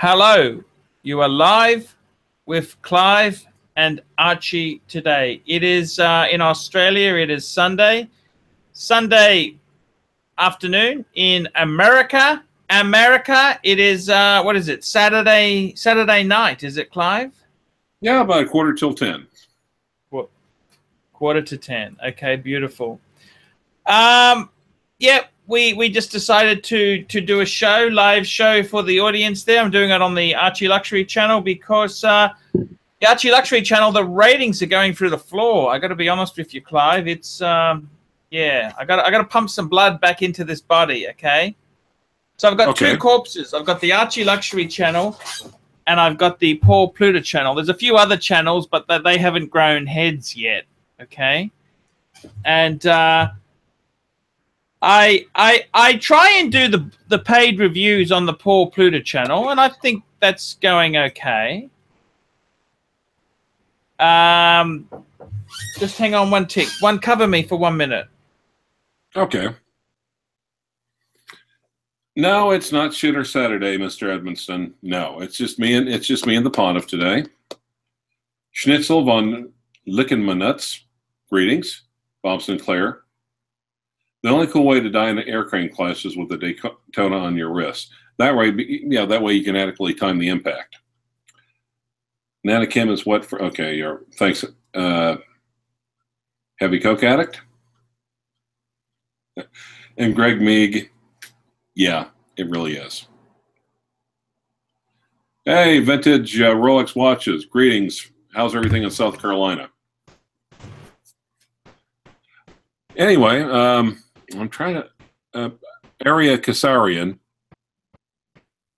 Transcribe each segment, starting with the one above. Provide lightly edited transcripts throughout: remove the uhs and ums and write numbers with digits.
Hello, you are live with Clive and Archie today. It is in Australia, it is Sunday afternoon. In America, it is, what is it, Saturday night, is it, Clive? Yeah, about 10:15. What, 9:45. Okay, beautiful. Yeah, we just decided to do a live show for the audience there. I'm doing it on the ArchieLuxury channel because the ArchieLuxury channel, the ratings are going through the floor. I got to be honest with you, Clive. It's yeah, I got to pump some blood back into this body. Okay, so I've got two corpses. I've got the ArchieLuxury channel, and I've got the Paul Pluta channel. There's a few other channels, but they haven't grown heads yet. Okay, and I try and do the paid reviews on the Paul Pluta channel, and I think that's going okay. Just hang on one tick. Cover me for 1 minute. Okay. No, it's not Shooter Saturday, Mr. Edmonston. No, it's just me and the Pontiff today. Schnitzel von Lickenmanutz. Greetings, Bob Sinclair. The only cool way to die in an air crane clash is with the Daytona on your wrist. That way, yeah, that way you can adequately time the impact. Nana Kim is what for? Okay, thanks. Heavy coke addict. And Greg Meeg, yeah, it really is. Hey, vintage Rolex watches. Greetings. How's everything in South Carolina? Anyway, I'm trying to Area Kasarian.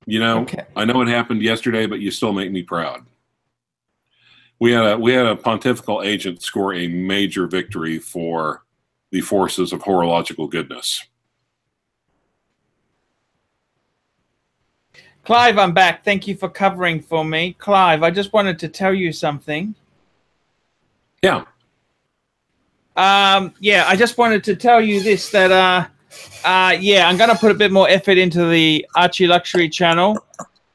You know, okay. I know it happened yesterday, but you still make me proud. We had a pontifical agent score a major victory for the forces of horological goodness. Clive, I'm back. Thank you for covering for me. Clive, I just wanted to tell you something. Yeah. Yeah, I just wanted to tell you this, that yeah, I'm gonna put a bit more effort into the ArchieLuxury channel.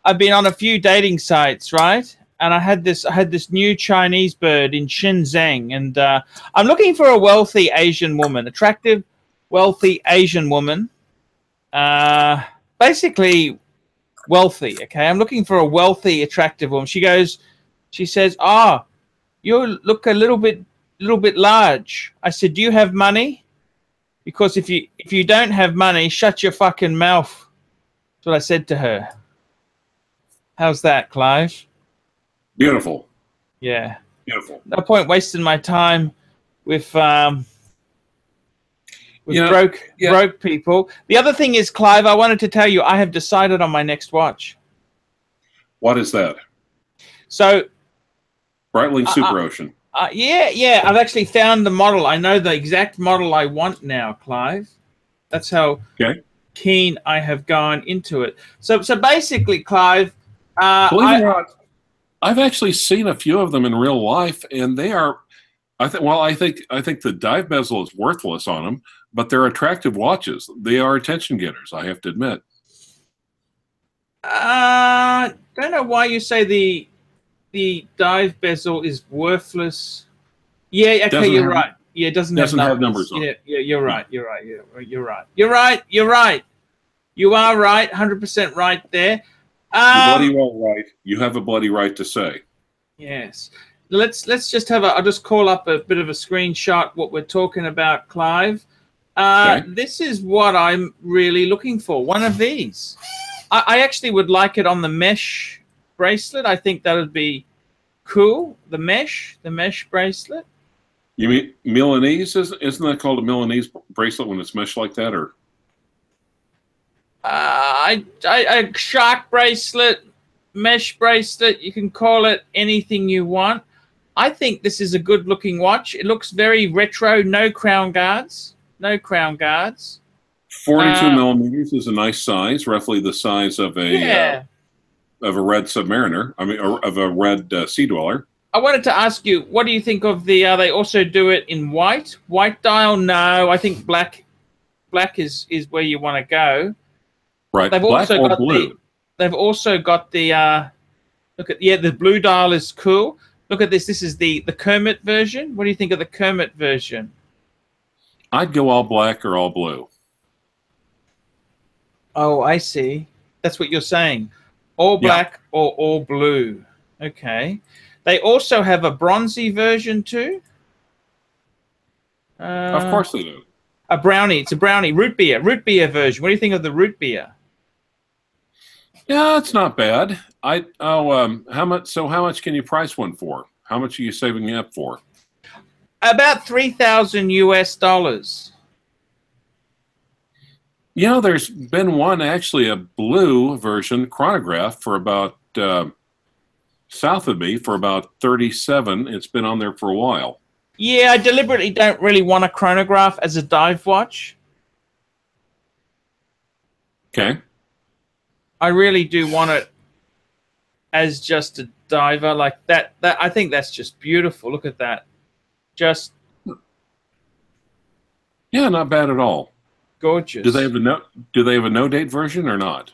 I've been on a few dating sites, right? And I had this new Chinese bird in Shenzhen, and I'm looking for a wealthy Asian woman, attractive, wealthy Asian woman. Basically wealthy, okay? I'm looking for a wealthy, attractive woman. She says, "Ah, oh, you look a little bit large." I said, "Do you have money? Because if you don't have money, shut your fucking mouth." That's what I said to her. How's that, Clive? Beautiful. Yeah. Beautiful. No point wasting my time with broke people. The other thing is, Clive, I wanted to tell you I have decided on my next watch. What is that? So, Breitling Super Ocean. Yeah. I've actually found the model. I know the exact model I want now, Clive. That's how keen I have gone into it. So basically, Clive, believe it or not, I've actually seen a few of them in real life, and they are. I think the dive bezel is worthless on them, but they're attractive watches. They are attention getters, I have to admit. Don't know why you say the dive bezel is worthless. Yeah, okay, you're right. Yeah, it doesn't have numbers on it. Yeah, you're right. You're right. You're right. You are right. 100% right there. You're bloody well right. You have a bloody right to say. Yes. Let's just have I'll just call up a bit of a screenshot what we're talking about, Clive. This is what I'm really looking for. One of these. I actually would like it on the mesh bracelet. I think that would be cool. The mesh bracelet. You mean Milanese? Isn't that called a Milanese bracelet when it's mesh like that, or? A shark bracelet, mesh bracelet. You can call it anything you want. I think this is a good-looking watch. It looks very retro. No crown guards. 42 millimeters is a nice size, roughly the size of a red Submariner. I mean, of a red Sea Dweller. I wanted to ask you, what do you think of the? They also do it in white dial. No, I think black is where you want to go. Right, They've black also or got blue. they've also got the look at, yeah, the blue dial is cool. Look at this. This is the Kermit version. What do you think of the Kermit version? I'd go all black or all blue. Oh, I see. That's what you're saying. All black or all blue. Okay. They also have a bronzy version too. Of course they do. A brownie. It's a brownie. Root beer version. What do you think of the root beer? Yeah, it's not bad. How much? So how much can you price one for? How much are you saving up for? About $3,000 US. You know, there's been one, actually, a blue version chronograph for about south of me for about 37. It's been on there for a while. Yeah, I deliberately don't really want a chronograph as a dive watch. Okay. I really do want it as just a diver like that. I think that's just beautiful. Look at that. Just yeah, not bad at all. Gorgeous. Do they have a no date version or not?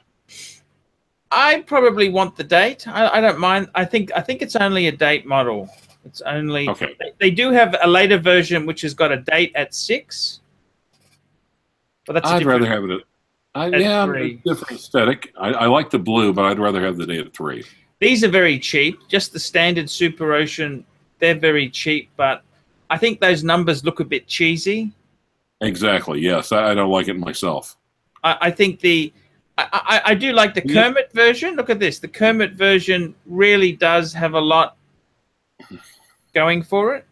I probably want the date. I don't mind. I think it's only a date model. It's only okay. They do have a later version which has got a date at 6. But that's I'd rather have it at 3. Different aesthetic. I like the blue, but I'd rather have the date at 3. These are very cheap. Just the standard Super Ocean, they're very cheap, but I think those numbers look a bit cheesy. Exactly. Yes, I don't like it myself. I think I do like the Kermit version. Look at this. The Kermit version really does have a lot going for it.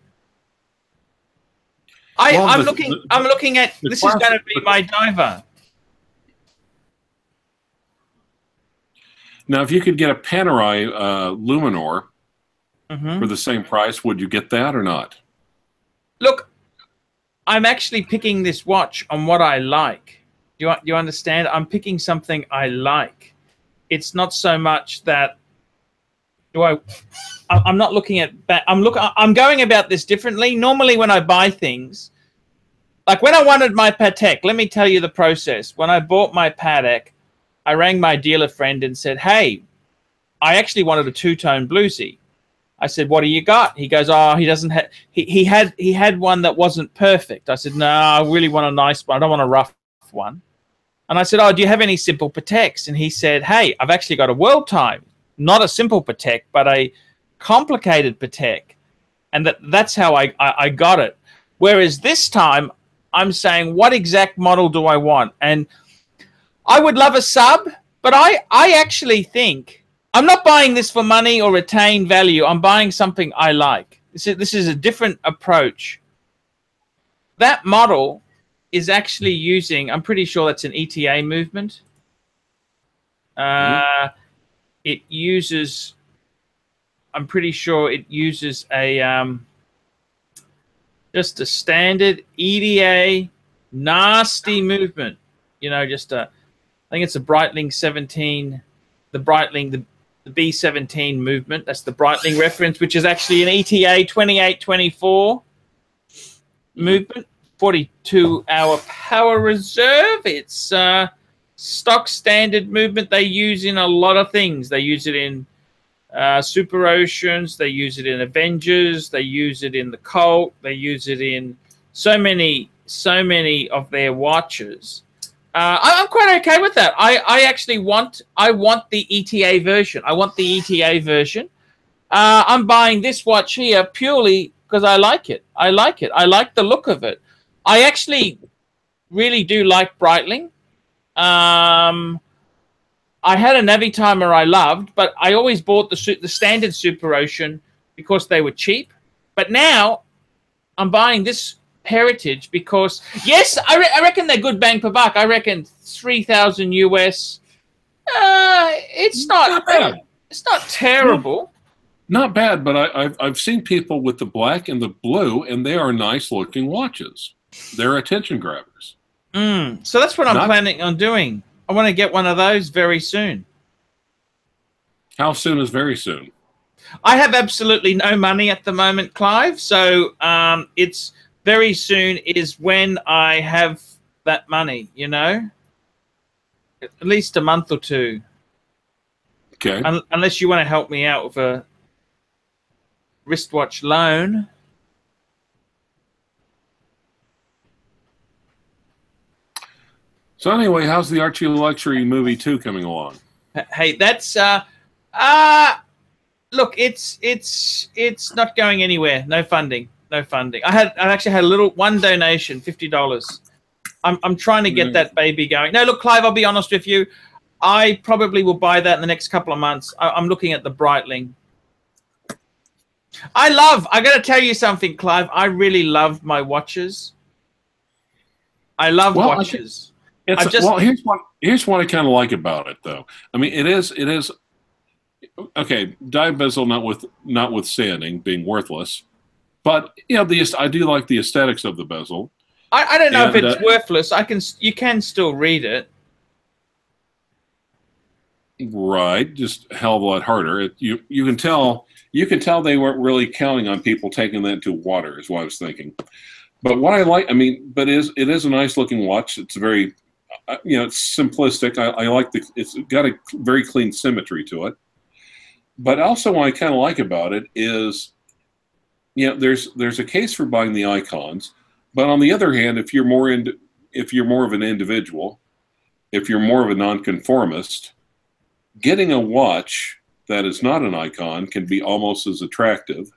I'm looking at this is going to be my diver. Now, if you could get a Panerai Luminor Mm-hmm. for the same price, would you get that or not? Look, I'm actually picking this watch on what I like. Do you understand? I'm picking something I like. It's not so much that I'm not looking at I'm going about this differently. Normally when I buy things, like when I wanted my Patek, let me tell you the process. When I bought my Patek, I rang my dealer friend and said, "Hey, I actually wanted a two-tone bluesy." I said, "What do you got?" He goes, "Oh, he doesn't have." He had one that wasn't perfect. I said, "No, I really want a nice one. I don't want a rough one." And I said, "Oh, do you have any simple Pateks?" And he said, "Hey, I've actually got a world time, not a simple Patek, but a complicated Patek." And that's how I got it. Whereas this time, I'm saying, what exact model do I want? And I would love a sub, but I actually think I'm not buying this for money or retain value. I'm buying something I like. This is a different approach. That model is actually using, I'm pretty sure that's an ETA movement. It uses, I'm pretty sure it uses a just a standard ETA nasty movement. You know, just a, I think it's a Breitling 17, the Breitling, the B17 movement. That's the Breitling reference, which is actually an ETA 2824 movement, 42-hour power reserve. It's stock standard movement they use in a lot of things. They use it in Super Oceans. They use it in Avengers. They use it in the Colt. They use it in so many of their watches. I'm quite okay with that. I actually want the ETA version. I want the ETA version. I'm buying this watch here purely because I like it. I like it. I like the look of it. I actually really do like Breitling. I had a Navitimer I loved, but I always bought the standard Super Ocean because they were cheap. But now I'm buying this Heritage because, yes, I reckon they're good bang per buck. I reckon 3,000 US. It's not bad. It's not terrible. Not bad, but I've seen people with the black and the blue, and they are nice looking watches. They're attention grabbers. So that's what I'm planning on doing. I want to get one of those very soon. How soon is very soon? I have absolutely no money at the moment, Clive. So it's very soon is when I have that money, you know, at least a month or two. Okay. Unless you want to help me out with a wristwatch loan. So anyway, how's the ArchieLuxury movie 2 coming along? Hey, that's look, it's not going anywhere. No funding. No funding. I actually had one donation, $50. I'm trying to get that baby going. No, look, Clive, I'll be honest with you. I probably will buy that in the next couple of months. I'm looking at the Breitling. I got to tell you something, Clive. I really love my watches. I love watches. Well, here's what I kind of like about it, though. I mean, it is okay. Dive bezel notwithstanding being worthless, but you know, I do like the aesthetics of the bezel. I don't know if it's worthless. You can still read it. Right, just a hell of a lot harder. You can tell they weren't really counting on people taking that to water, is what I was thinking. But what I like, I mean, but it is a nice looking watch. It's very, you know, it's simplistic. I like it's got a very clean symmetry to it. But also what I kind of like about it is, you know, there's a case for buying the icons, but on the other hand, if you're more of an individual, if you're more of a nonconformist, getting a watch that is not an icon can be almost as attractive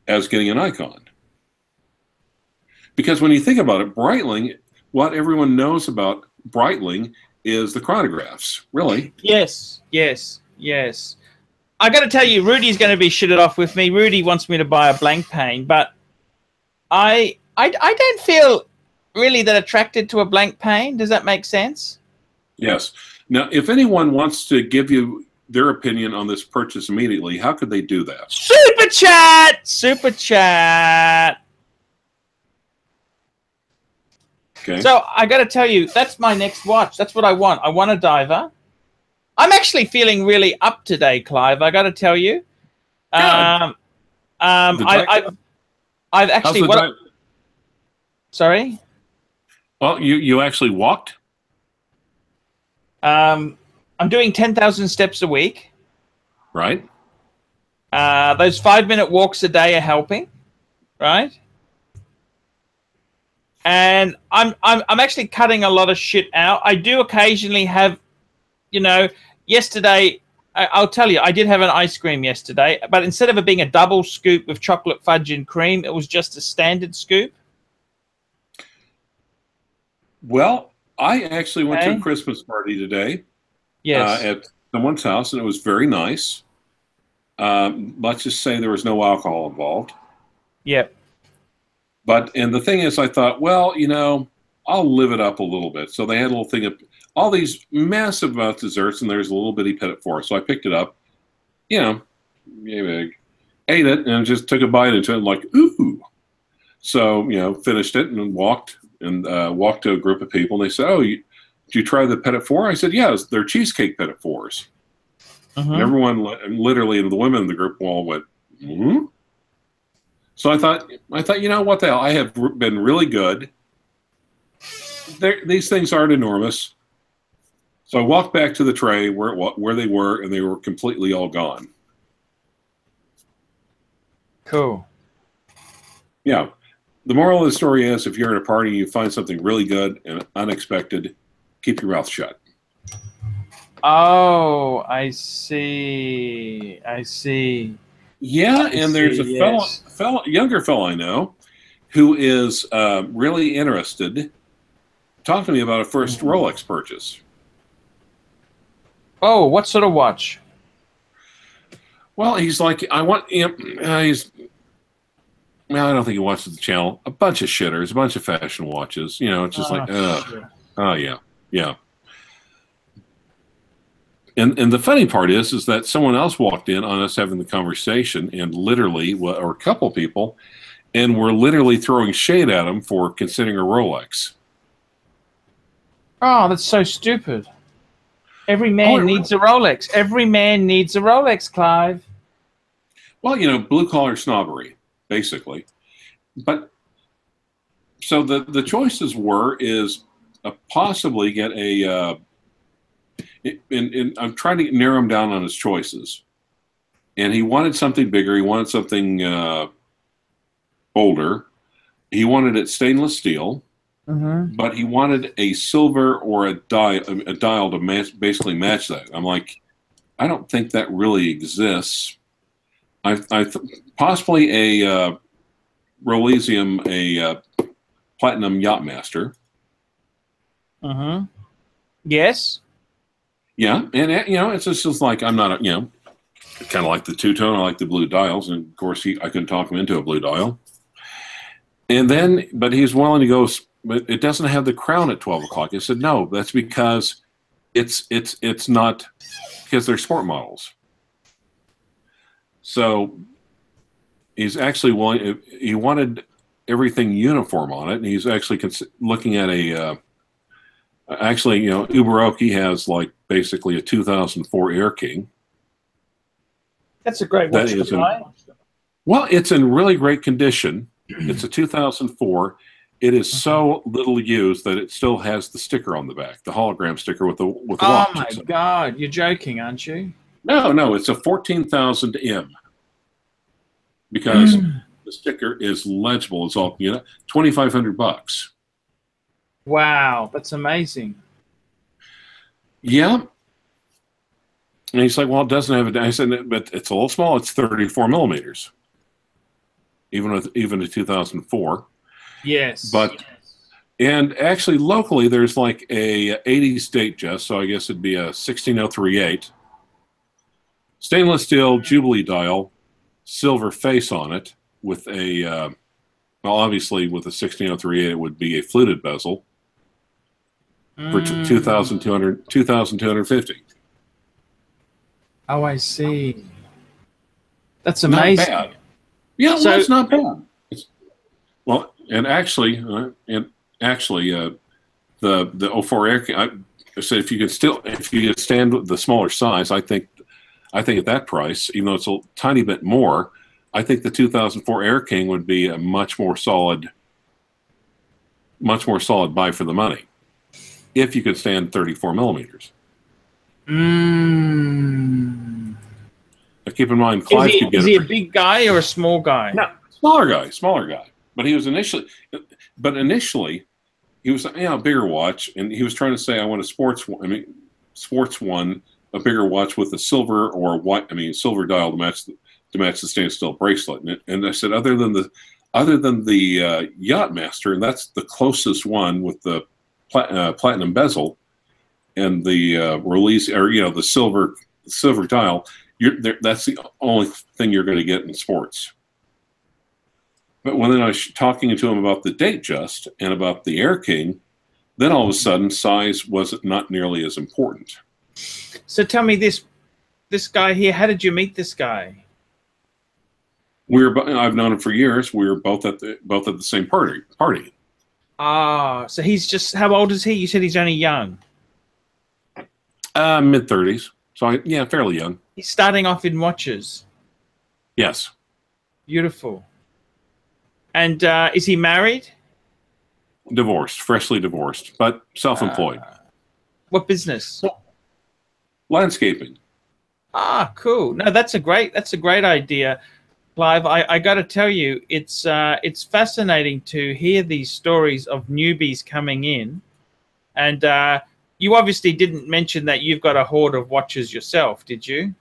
as getting an icon. Because when you think about it, Breitling, what everyone knows about Breitling is the chronographs, really. Yes. I got to tell you, Rudy's going to be shitted off with me. Rudy wants me to buy a blank pane, but I don't feel really that attracted to a blank pane. Does that make sense? Yes. Now, if anyone wants to give you their opinion on this purchase immediately, how could they do that? Super chat! Super chat! Okay. So I got to tell you, that's my next watch. That's what I want. I want a diver. I'm actually feeling really up today, Clive. I got to tell you. I've actually. Sorry. Well, you actually walked. I'm doing 10,000 steps a week. Right. Those 5-minute walks a day are helping. Right. And I'm actually cutting a lot of shit out. I do occasionally have, you know, yesterday, I'll tell you, I did have an ice cream yesterday, but instead of it being a double scoop with chocolate fudge and cream, it was just a standard scoop. Well, I actually went to a Christmas party today. Yes. At someone's house, and it was very nice. Let's just say there was no alcohol involved. Yep. And the thing is, I thought, well, you know, I'll live it up a little bit. So they had a little thing of all these massive amounts of desserts, and there's a little bitty petit four. So I picked it up, you know, ate it, and just took a bite into it, and like, ooh. So, you know, finished it and walked to a group of people, and they said, oh, did you try the petit four? I said, yes, they're cheesecake petit fours. And everyone, literally, the women in the group all went, hmm? So I thought, you know, what the hell? I have been really good. These things aren't enormous. So I walked back to the tray where they were, and they were completely all gone. Cool. Yeah. The moral of the story is, if you're at a party and you find something really good and unexpected, keep your mouth shut. Oh, I see. Yeah, and there's a younger fellow I know who is really interested. Talk to me about a first Rolex purchase. Oh, what sort of watch? Well, he's like, I want. Well, I don't think he watches the channel. A bunch of shitters, a bunch of fashion watches. You know, it's just oh yeah. And the funny part is that someone else walked in on us having the conversation, and literally, or a couple people, and were literally throwing shade at him for considering a Rolex. Oh, that's so stupid. Every man needs a Rolex. Every man needs a Rolex, Clive. Well, you know, blue-collar snobbery, basically. But so the choices is possibly get a And I'm trying to narrow him down on his choices. And he wanted something bigger. He wanted something older. He wanted it stainless steel, but he wanted a silver or a dial to basically match that. I'm like, I don't think that really exists. Possibly a Rolesium, a Platinum Yachtmaster. Yes. Yeah, and it's just like I'm not, kind of like the two-tone. I like the blue dials, and of course I couldn't talk him into a blue dial. And then, but he's willing to go, but it doesn't have the crown at 12 o'clock. I said, no, that's because it's not, because they're sport models. So he's actually willing, he wanted everything uniform on it, and he's actually looking at a, actually, Uberoki has like basically a 2004 Air King. That's a great watch to buy. Well, it's in really great condition. It's a 2004. It is so little used that it still has the sticker on the back, the hologram sticker with the watch. Oh my God, you're joking, aren't you? No, it's a 14,000 M because the sticker is legible. It's all $2,500. Wow, that's amazing. Yeah. And he's like, well, it doesn't have a. I said, but it's a little small. It's 34 millimeters. Even a 2004. Yes. But and actually locally there's like a 80s date just, so I guess it'd be a 16038. Stainless steel Jubilee dial, silver face on it with a well, obviously with a 16038 it would be a fluted bezel for 2,250. Oh, I see. That's amazing. Not bad. Yeah, so, well, it's not bad. Well, and actually, the 04 Air King, I said if you could stand the smaller size, I think at that price, even though it's a tiny bit more, I think the 2004 Air King would be a much more solid buy for the money if you could stand 34 millimeters. Now keep in mind, Clive could get. Is he a big guy or a small guy? No, smaller guy. But he was initially he was a bigger watch, and he was trying to say, I want a sports one, a bigger watch with a silver or white, silver dial to match the stainless steel bracelet. And I said, other than the Yachtmaster, and that's the closest one with the platinum bezel and the release, or the silver dial. That's the only thing you're going to get in sports. But when I was talking to him about the date just and about the Air King, then all of a sudden size was not nearly as important. So tell me this guy here, how did you meet this guy? I've known him for years. We were both at the same party. Ah, so he's just, how old is he? You said he's only young. Mid-30s. So fairly young. He's starting off in watches. Yes. Beautiful. And is he married? Divorced, freshly divorced, but self-employed. What business? Landscaping. Ah, cool. No, that's a great idea, Clive. I got to tell you, it's fascinating to hear these stories of newbies coming in, and you obviously didn't mention that you've got a hoard of watches yourself, did you?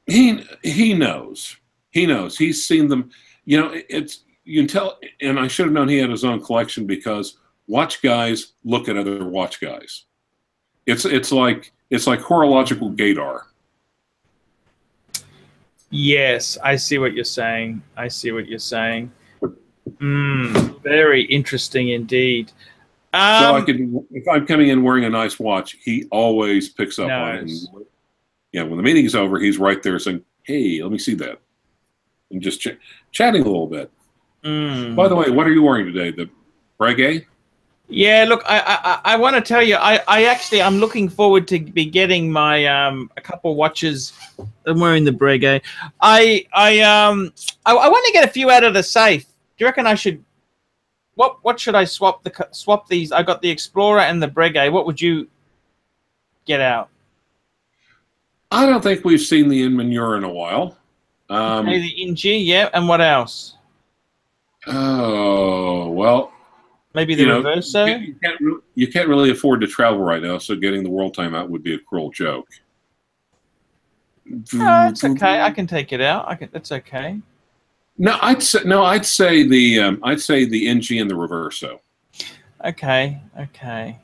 He knows. He knows. He's seen them. You can tell, and I should have known he had his own collection because watch guys look at other watch guys. It's like horological gaydar. Yes, I see what you're saying. Very interesting indeed. So if I'm coming in wearing a nice watch, he always picks up on it. And, when the meeting's over, he's right there saying, "Hey, let me see that," and just chatting a little bit. By the way, what are you wearing today? The Breguet? Yeah, look, I want to tell you, I'm looking forward to be getting my a couple watches. I'm wearing the Breguet. I want to get a few out of the safe. Do you reckon I should What should I swap these? I got the Explorer and the Breguet. What would you get out? I don't think we've seen the Inmanure in a while. Okay, the Inji, yeah, and what else? Oh, well, maybe the Reverso. You can't really afford to travel right now, so getting the World Time out would be a cruel joke. No, it's okay. I can take it out. That's okay. No, I'd say the NG and the Reverso. Okay, okay.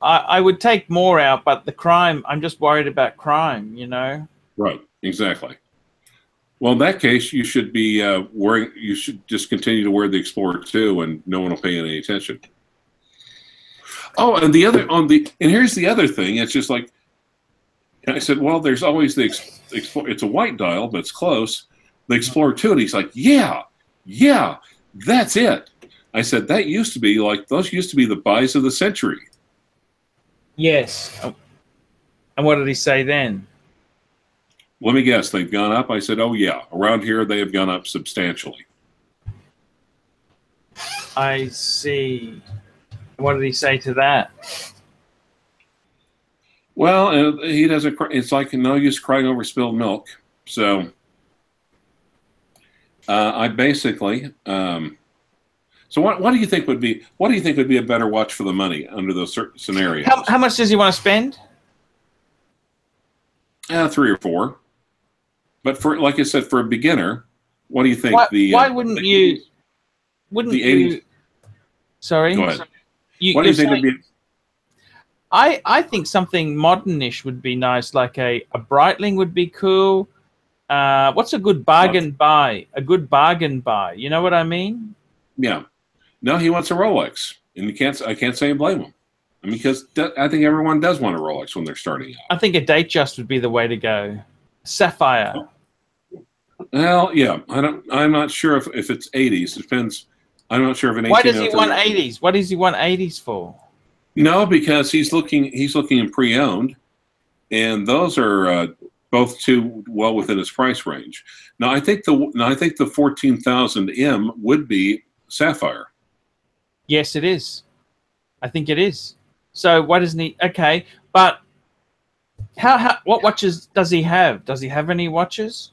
I would take more out, but the crime, I'm just worried about crime, you know? Right, exactly. Well, in that case, you should be you should just continue to wear the Explorer 2 and no one will pay any attention. Oh, and here's the other thing. It's just like, I said, well, there's always the Explorer. It's a white dial, but it's close. The Explorer 2, and he's like, yeah, that's it. I said, those used to be the buys of the century. Yes. And what did he say then? Let me guess, they've gone up? I said, oh, yeah. Around here, they have gone up substantially. I see. What did he say to that? Well, he doesn't. It's like no use crying over spilled milk. So I basically. So what do you think would be a better watch for the money under those certain scenarios? How much does he want to spend? 3 or 4. But for, like I said, for a beginner, what do you think? Why wouldn't you? Wouldn't you? Sorry. Go ahead. What do you think would be? I think something modernish would be nice, like a Breitling would be cool. What's a good bargain buy? A good bargain buy. You know what I mean? Yeah. No, he wants a Rolex, and I can't say and blame him. I mean, because I think everyone does want a Rolex when they're starting out. I think a Datejust would be the way to go. Sapphire. Well, yeah. I'm not sure if it's 80s. It depends. I'm not sure if an. Why does he want 80s? What does he want 80s for? No, because he's looking in pre-owned, and those are both too well within his price range. Now, I think the 14,000 M would be sapphire. Yes, it is. I think it is. So why doesn't he? Okay, but what watches does he have? Does he have any watches?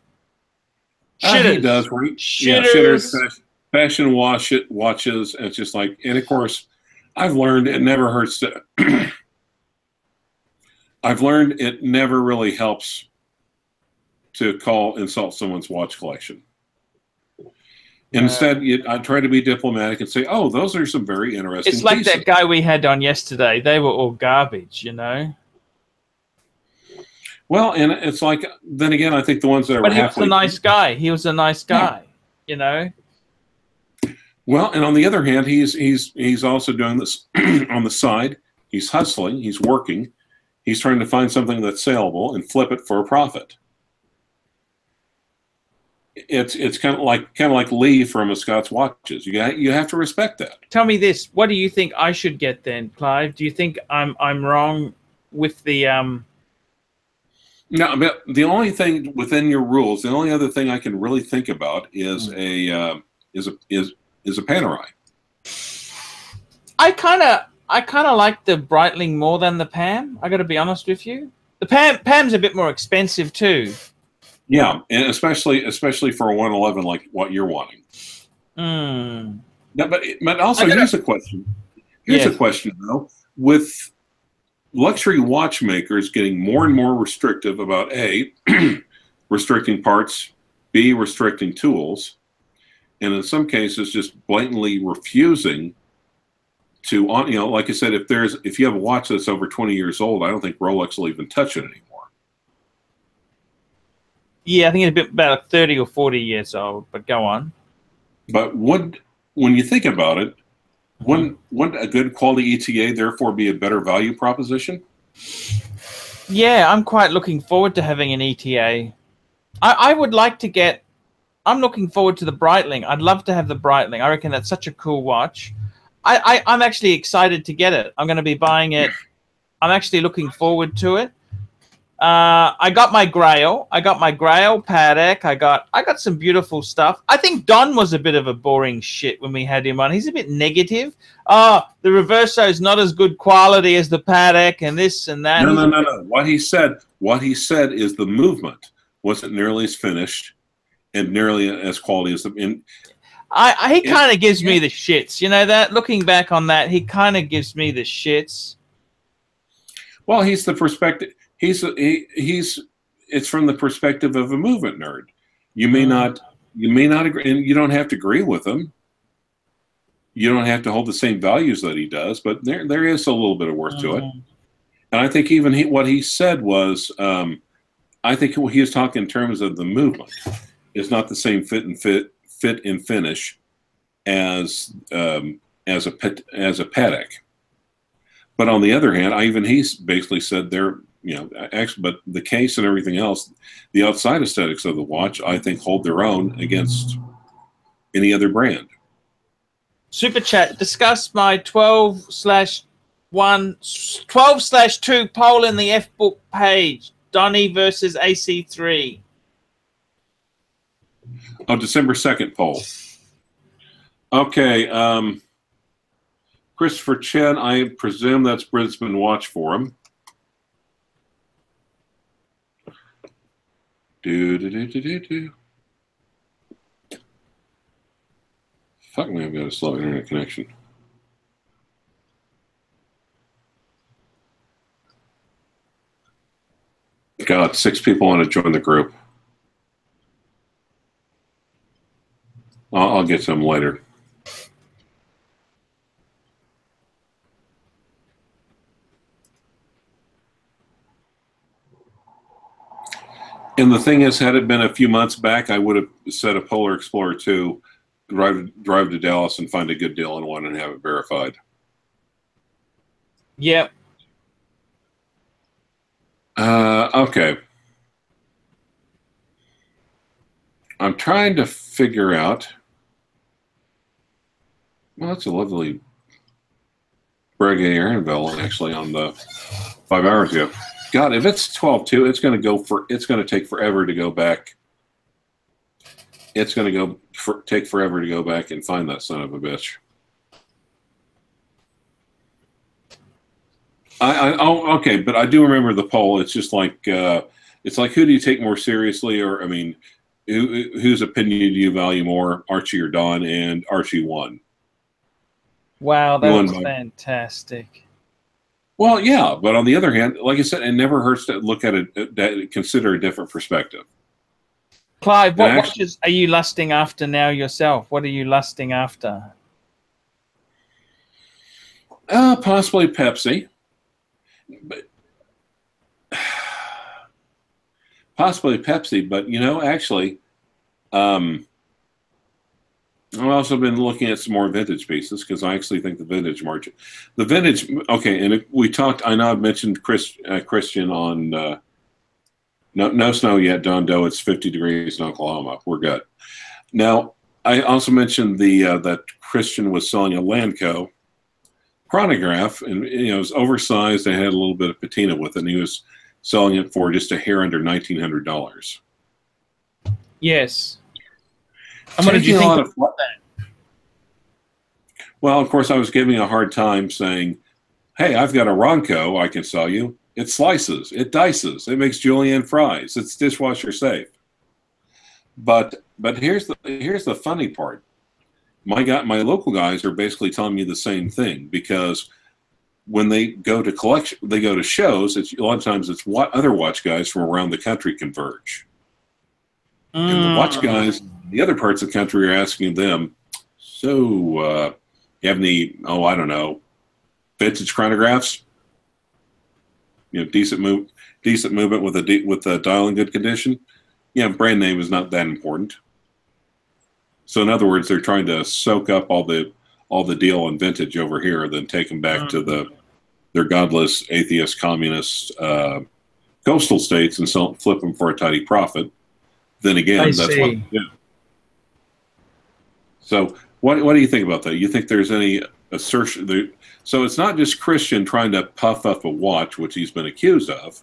He does. Shitters. Yeah, fashion watches. And it's just like, and of course, I've learned it never hurts to. I've learned it never really helps to insult someone's watch collection. Instead, I try to be diplomatic and say, "Oh, those are some very interesting." It's like pieces. that guy we had on yesterday. They were all garbage, you know. Well, and it's like, then again, I think the ones that are But he was a nice guy. He was a nice guy, you know. Well, and on the other hand, he's also doing this on the side. He's hustling. He's working. He's trying to find something that's saleable and flip it for a profit. It's kind of like Lee from Scott's Watches. You have to respect that. Tell me this: what do you think I should get then, Clive? Do you think I'm wrong with the No, but the only thing within your rules, the only other thing I can really think about is a Panerai. I kind of like the Breitling more than the Pam. I got to be honest with you. The Pam's a bit more expensive too. Yeah, and especially for a 111 like what you're wanting. No, but also here's a question. Here's a question though. With luxury watchmakers getting more and more restrictive about A, restricting parts, B, restricting tools, and in some cases just blatantly refusing to, like I said, if you have a watch that's over 20 years old, I don't think Rolex will even touch it anymore. Yeah, I think it's about 30 or 40 years old, but go on. But when you think about it, wouldn't a good quality ETA therefore be a better value proposition? Yeah, I'm quite looking forward to having an ETA. I would like to get... I'm looking forward to the Breitling. I'd love to have the Breitling. I reckon that's such a cool watch. I'm actually excited to get it. I'm going to be buying it. I'm actually looking forward to it. I got my Grail. I got my Grail Patek. I got some beautiful stuff. I think Don was a bit of a boring shit when we had him on. He's a bit negative. Oh, the Reverso is not as good quality as the Patek, and this and that. No. What he said is the movement wasn't nearly as finished and nearly as quality as the. He kind of gives me the shits. You know that? Looking back on that, he kind of gives me the shits. Well, he's the perspective. It's from the perspective of a movement nerd. You may not agree, and you don't have to agree with him. You don't have to hold the same values that he does, but there is a little bit of worth to it. And I think even what he said was, I think he was talking in terms of the movement. It's not the same fit and finish as a Patek. But on the other hand, he's basically said but the case and everything else, the outside aesthetics of the watch, I think, hold their own against any other brand. Super chat, discuss my 12/2 poll in the F book page. Donnie versus AC3. Oh, December 2nd poll. Okay. Christopher Chen, I presume that's Brisbane Watch Forum. Fuck me, I've got a slow internet connection. God, 6 people want to join the group. I'll get to them later. And the thing is, had it been a few months back, I would have said a Polar Explorer 2, drive to Dallas and find a good deal on one and have it verified. Yep. Okay. I'm trying to figure out. Well, that's a lovely Breguet Aaronville actually on the 5 hours ago. God, if it's 12.2, it's going to take forever to go back. It's going to take forever to go back and find that son of a bitch. Okay, but I do remember the poll. It's just like who do you take more seriously, or whose opinion do you value more, Archie or Don? And Archie won. Wow, that was fantastic. Well, yeah, but on the other hand, like I said, it never hurts to look at it, consider a different perspective. Clive, what watches are you lusting after now yourself? What are you lusting after? Possibly Pepsi. But possibly Pepsi, but actually, I've also been looking at some more vintage pieces because I actually think okay, and we talked. I know I've mentioned Christian on no snow yet, Don Doe. It's 50 degrees in Oklahoma. We're good. Now, I also mentioned that Christian was selling a Landco chronograph, and it was oversized. It had a little bit of patina with it, and he was selling it for just a hair under $1,900. Yes. And what did you think of that? Well, of course, I was giving a hard time saying, hey, I've got a Ronco I can sell you. It slices, it dices, it makes julienne fries, it's dishwasher safe. But here's the funny part. My local guys are basically telling me the same thing, because when they go to shows, a lot of times it's what other watch guys from around the country converge. And the watch guys in the other parts of the country are asking them, so you have any, I don't know, vintage chronographs? Decent movement with a dial in good condition. Brand name is not that important. So in other words, they're trying to soak up all the deal on vintage over here, then take them back to their godless, atheist, communist coastal states and flip them for a tidy profit. Then again, that's what they do. So what do you think about that? You think there's any assertion? So it's not just Christian trying to puff up a watch, which he's been accused of.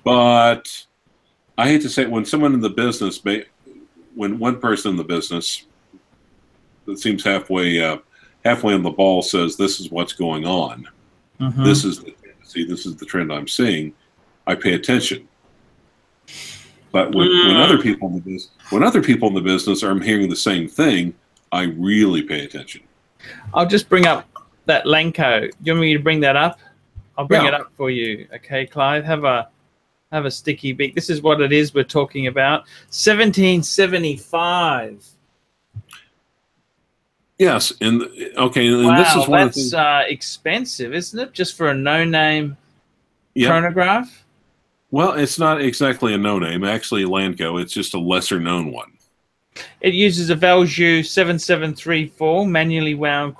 But I hate to say it, when someone in the business, when one person in the business that seems halfway on the ball says this is what's going on, this is the tendency, this is the trend I'm seeing, I pay attention. But when other people in the business are hearing the same thing, I really pay attention. I'll just bring up that Lenko. You want me to bring that up? I'll bring it up for you. Okay, Clive, have a sticky beak. This is what it is we're talking about. 1775. Yes, and okay, and wow, this is one that's of the expensive, isn't it? Just for a no-name chronograph. Well, it's not exactly a no-name. Actually, Lanco, it's just a lesser-known one. It uses a Valjoux 7734 manually wound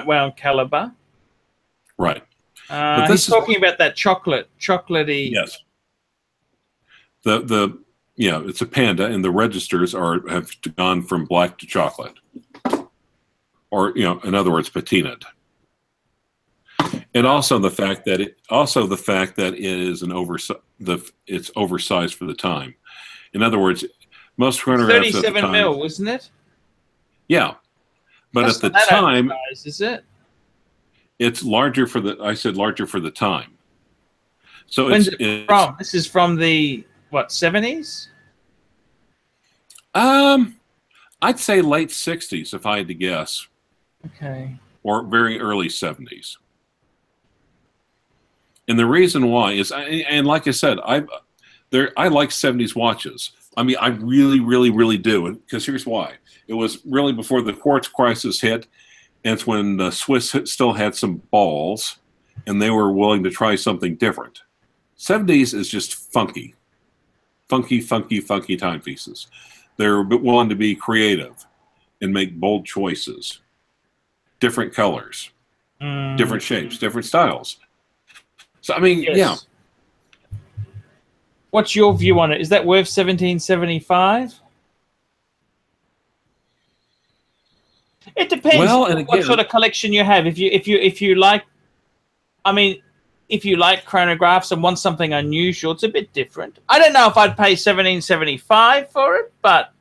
wound caliber. Right. But he's talking about that chocolatey. Yes. It's a Panda, and the registers have gone from black to chocolate, or in other words, patinaed. And also the fact that it is it's oversized for the time. In other words, most chronographs 37 at the time, mil, wasn't it? Yeah, but That's at the time, is it? It's larger for the. I said larger for the time. So when's it from? This is from the what, 70s? I'd say late 60s if I had to guess. Okay. Or very early 70s. And the reason why is, and like I said, I like 70s watches. I mean, I really, really, really do. Because here's why. It was really before the quartz crisis hit, and it's when the Swiss still had some balls, and they were willing to try something different. 70s is just funky. Funky, funky, funky timepieces. They're willing to be creative and make bold choices. Different colors, different shapes, different styles. So, I mean, yeah. What's your view on it? Is that worth 1775? It depends what sort of collection you have. If you like, I mean, if you like chronographs and want something unusual, it's a bit different. I don't know if I'd pay 1775 for it, but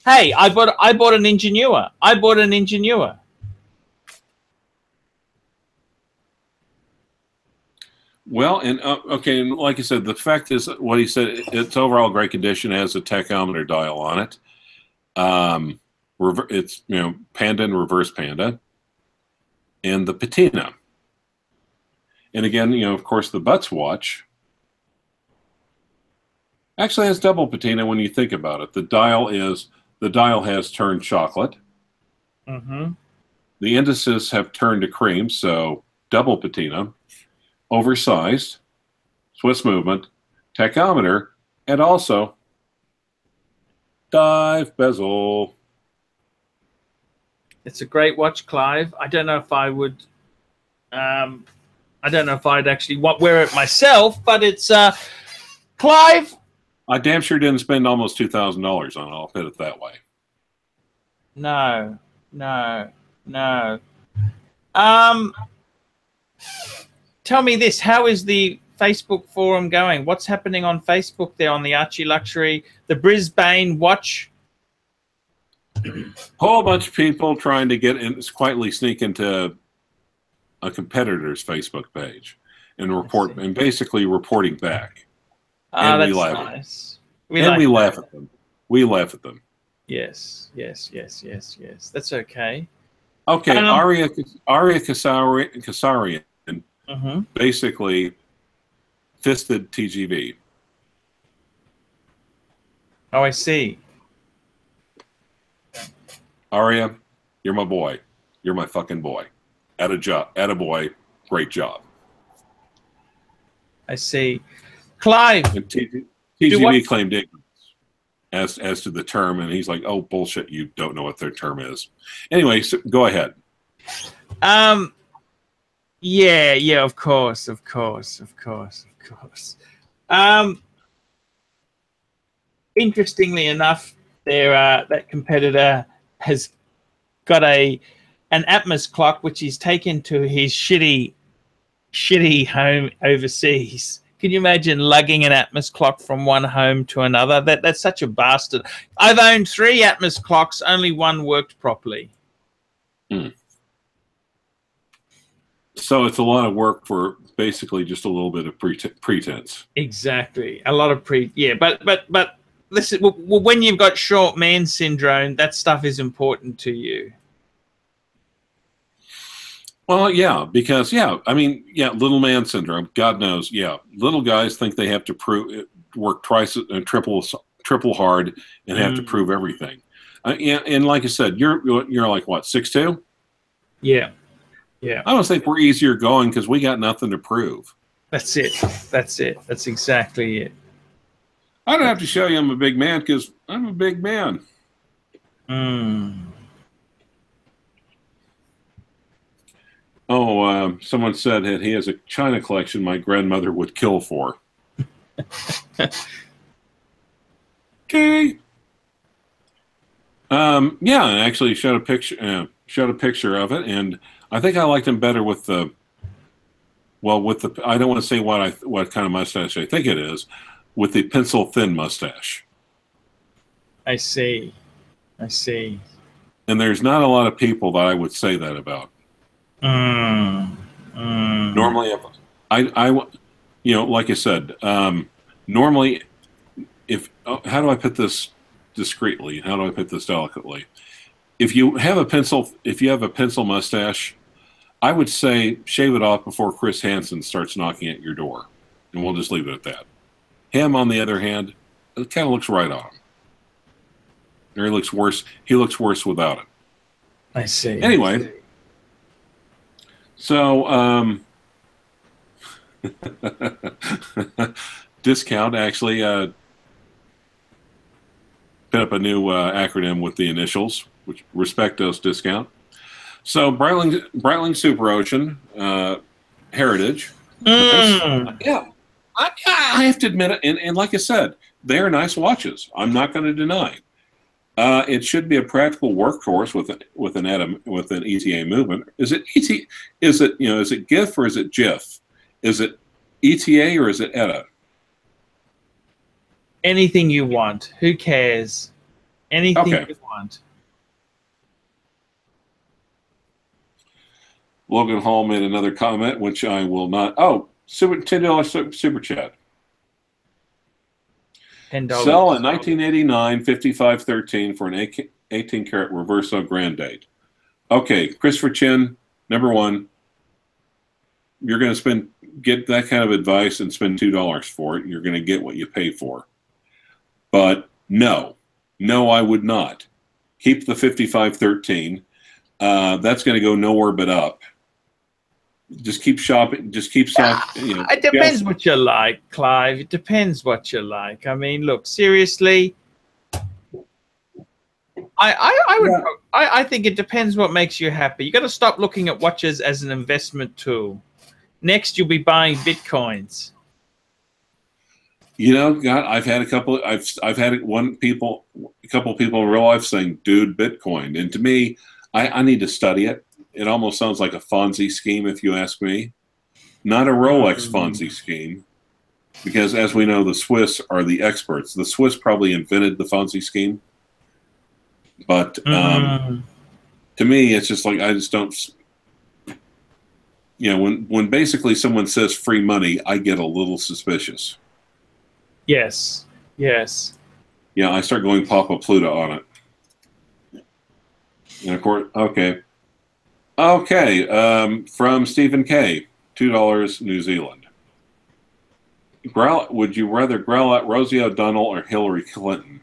hey, I bought an Ingenieur. I bought an Ingenieur. Well, and okay, and like I said, the fact is what he said. It's overall great condition. It has a tachometer dial on it. It's Panda and reverse Panda, and the patina. And again, of course, the Butts watch actually has double patina when you think about it. The dial has turned chocolate. Mm-hmm. The indices have turned to cream, so double patina, oversized, Swiss movement, tachometer, and also dive bezel. It's a great watch, Clive. I don't know if I would. I don't know if I'd actually wear it myself, but it's Clive. I damn sure didn't spend almost $2,000 on it. I'll put it that way. No. Tell me this: how is the Facebook forum going? What's happening on Facebook there on the ArchieLuxury, the Brisbane watch? Whole bunch of people trying to quietly sneak into a competitor's Facebook page and basically reporting back. And that's we laugh nice. We laugh at them. We laugh at them. Yes. That's okay. Okay, Aria Kasarian basically fisted TGV. Oh, I see. Aria, you're my boy. You're my fucking boy. At a boy, great job. I see. Clive. TGV claimed ignorance as to the term, and he's like, oh, bullshit, you don't know what their term is. Anyway, so go ahead. Yeah, of course. Interestingly enough, that competitor has got a an Atmos clock, which he's taken to his shitty home overseas. Can you imagine lugging an Atmos clock from one home to another? That's such a bastard. I've owned 3 Atmos clocks. Only one worked properly. So it's a lot of work for basically just a little bit of pretense. Exactly. A lot of yeah, but listen, well, when you've got short man syndrome, that stuff is important to you. Well, yeah, because I mean, little man syndrome. God knows, little guys think they have to work twice and triple hard and have to prove everything. And like I said, you're like what, 6'2"? Yeah, yeah. I don't think we're easier going because we got nothing to prove. That's it. That's it. That's exactly it. I don't have to show you I'm a big man because I'm a big man. Oh, someone said that he has a China collection my grandmother would kill for. Okay. Yeah, and actually showed a picture of it, and I think I liked him better with the. Well, with the, I don't want to say what kind of mustache I think it is, with the pencil thin mustache. I see. I see. And there's not a lot of people that I would say that about. Normally, like I said, normally, how do I put this discreetly? How do I put this delicately? If you have a pencil mustache, I would say shave it off before Chris Hansen starts knocking at your door, and we'll just leave it at that. Him, on the other hand, it kind of looks right on him. Or he looks worse. He looks worse without it. I see. Anyway, so discount actually put up a new acronym with the initials, which Respectos discount. So Breitling Super Ocean Heritage. Nice. Yeah, I have to admit it, and like I said, they are nice watches. I'm not going to deny. It should be a practical workhorse with an ETA movement. Is it ETA? Is it GIF or is it GIF? Is it ETA or is it ETA? Anything you want. Who cares? Anything you want. Logan Hall made another comment, which I will not. Oh, $10 super chat. $10. Sell in 1989, 5513 for an 18 karat reverso grand date. Okay, Christopher Chin, number one, you're going to get that kind of advice and spend $2 for it. You're going to get what you pay for. But no, I would not. Keep the 5513. That's going to go nowhere but up. Just keep shopping. Just keep shopping. It depends what you like, Clive. It depends what you like. I mean, look, seriously, I think it depends what makes you happy. You got to stop looking at watches as an investment tool. Next, you'll be buying Bitcoins. God, I've had a couple people in real life saying, "Dude, Bitcoin," and to me, I need to study it. It almost sounds like a Fonzie scheme, if you ask me. Not a Rolex Fonzie scheme, because as we know, the Swiss are the experts. The Swiss probably invented the Fonzie scheme. But to me, it's just like I just don't. When basically someone says free money, I get a little suspicious. Yes. Yes. Yeah, I start going Papa Pluto on it. And of course, okay. From Stephen K, $2 New Zealand. Would you rather growl at Rosie O'Donnell or Hillary Clinton?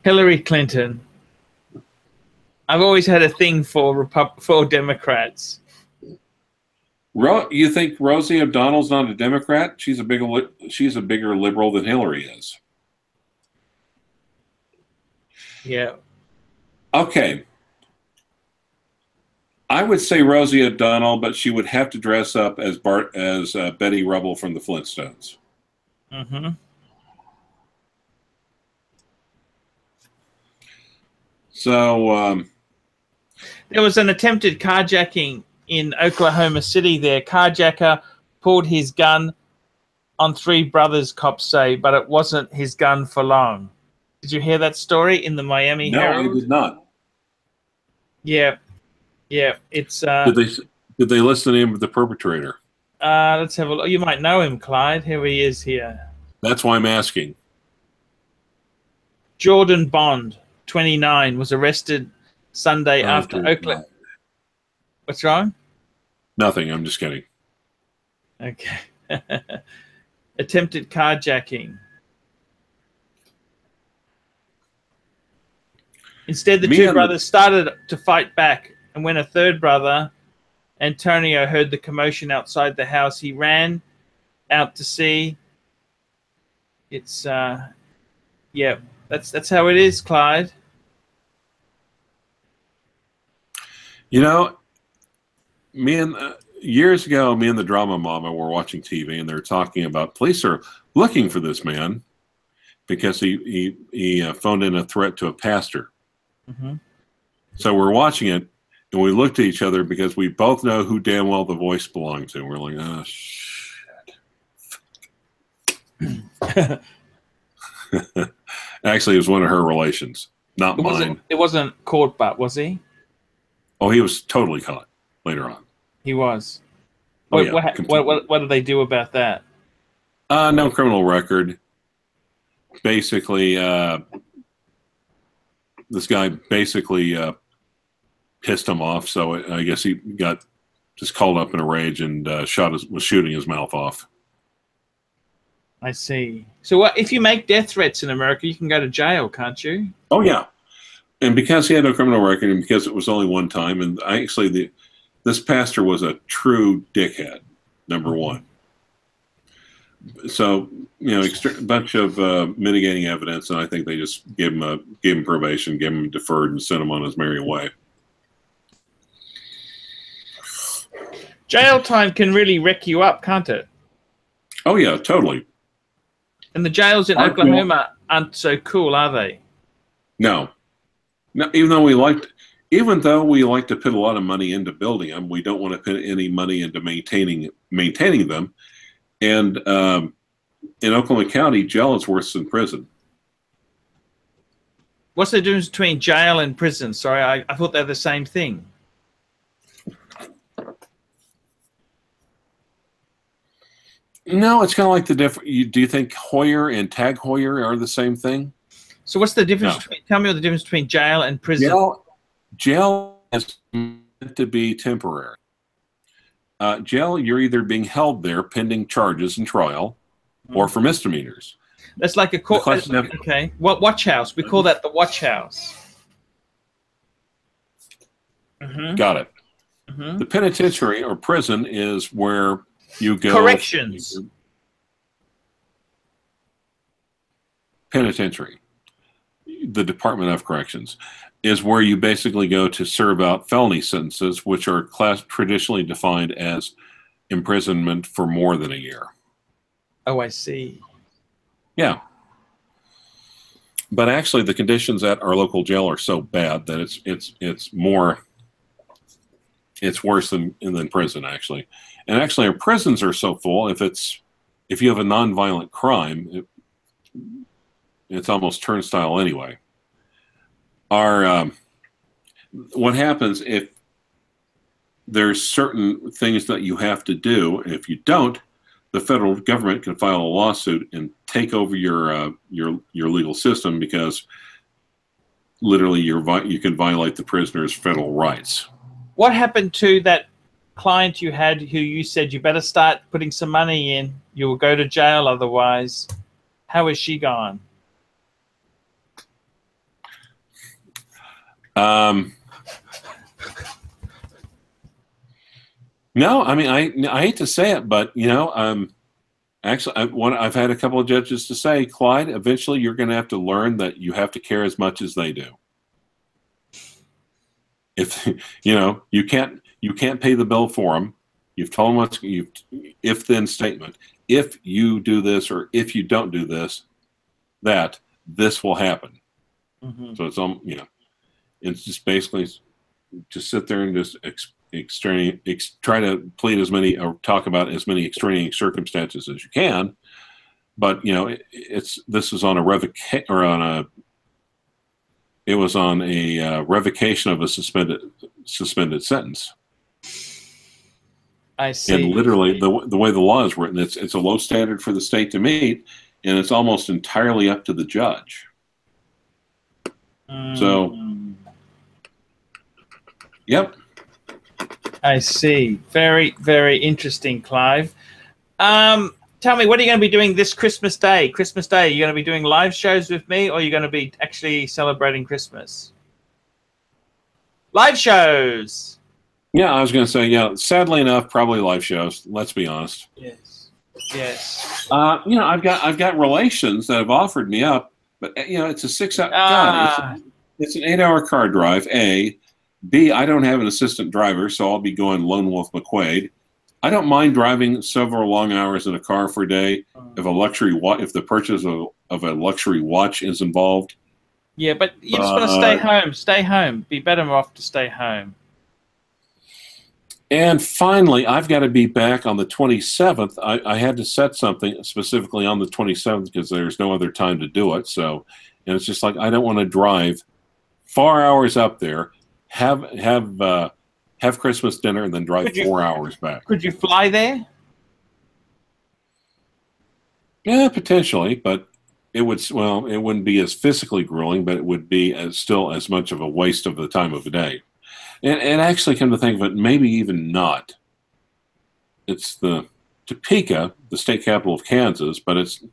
Hillary Clinton. I've always had a thing for Democrats. You think Rosie O'Donnell's not a Democrat? She's a bigger liberal than Hillary is. Yeah. Okay. I would say Rosie O'Donnell, but she would have to dress up as Betty Rubble from the Flintstones. Mm-hmm. So There was an attempted carjacking in Oklahoma City there. Carjacker pulled his gun on 3 brothers, cops say, but it wasn't his gun for long. Did you hear that story in the Miami Herald? No, I did not. Yeah. Yeah, it's... Did they list the name of the perpetrator? let's have a look. You might know him, Clyde. Here he is here. That's why I'm asking. Jordan Bond, 29, was arrested Sunday after Oakland. What's wrong? Nothing. I'm just kidding. Okay. Attempted carjacking. Instead, the 2 brothers started to fight back, and when a 3rd brother, Antonio, heard the commotion outside the house, he ran out to see. It's yeah, that's how it is, Clyde. You know, years ago, me and the drama mama were watching TV, and they're talking about police are looking for this man because he phoned in a threat to a pastor. Mm-hmm. So we're watching it, and we looked at each other because we both know who damn well the voice belonged to. We're like, oh, shit. Actually, it was one of her relations, not mine. It wasn't caught, but was he? Oh, he was totally caught later on. He was. Oh, What did they do about that? No criminal record. Basically, this guy basically pissed him off, so I guess he got just called up in a rage and was shooting his mouth off. I see. So if you make death threats in America, you can go to jail, can't you? Oh, yeah. And because he had no criminal record and because it was only one time, and this pastor was a true dickhead, number one. So, you know, a bunch of mitigating evidence, and I think they just gave him probation, gave him deferred, and sent him on his merry way. Jail time can really wreck you up, can't it? Oh, yeah, totally. And the jails in Oklahoma aren't so cool, are they? No. No, even though we like to put a lot of money into building them, we don't want to put any money into maintaining them. And in Oklahoma County, jail is worse than prison. What's the difference between jail and prison? Sorry, I thought they're the same thing. No, it's kind of like the different. Do you think Hoyer and Tag Hoyer are the same thing? So what's the difference? No. Tell me what the difference between jail and prison. Jail is meant to be temporary. Jail, you're either being held there pending charges and trial, or for misdemeanors. That's like a court. Okay. What watch house? We call that the watch house. Mm-hmm. Got it. Mm-hmm. The penitentiary or prison is where you go. Corrections. Penitentiary. The Department of Corrections is where you basically go to serve out felony sentences, which are traditionally defined as imprisonment for more than a year. Oh, I see. Yeah. But actually, the conditions at our local jail are so bad that it's worse than prison, actually. And actually, our prisons are so full. If you have a nonviolent crime, it's almost turnstile anyway. What happens if there's certain things that you have to do, and if you don't, the federal government can file a lawsuit and take over your legal system because literally you can violate the prisoner's federal rights. What happened to that client you had who you said you better start putting some money in, you will go to jail otherwise? How is she gone? No, I mean, I hate to say it, but actually, I've had a couple of judges to say, Clyde, eventually you're going to have to learn that you have to care as much as they do. If you can't pay the bill for them, you've told them what's if then statement. If you do this or if you don't do this, this will happen. Mm-hmm. So it's it's just basically just sit there and just try to plead as many or talk about as many extraneous circumstances as you can. But this is on a revocation or on a. It was on a revocation of a suspended sentence. I see. And literally, the way the law is written, it's a low standard for the state to meet, and it's almost entirely up to the judge. So, yep. I see. Very, very interesting, Clive. Tell me, what are you going to be doing this Christmas Day? Christmas Day, are you going to be doing live shows with me, or are you going to be actually celebrating Christmas? Live shows. Yeah, I was going to say, sadly enough, probably live shows. Let's be honest. Yes. Yes. I've got relations that have offered me up, but it's a 6-hour. God, it's an 8-hour car drive. A, B, I don't have an assistant driver, so I'll be going lone wolf McQuade. I don't mind driving several long hours in a car for a day if the purchase of a luxury watch is involved. Yeah, but you just want to stay home. Stay home. Be better off to stay home. And finally, I've got to be back on the 27th. I had to set something specifically on the 27th because there's no other time to do it. So, and it's just like I don't want to drive 4 hours up there, have Christmas dinner, and then drive 4 hours back. Could you fly there? Yeah, potentially, but it wouldn't be as physically grueling, but it would be still as much of a waste of the time of the day. And actually, come to think of it, maybe even not. It's the Topeka, the state capital of Kansas, but it's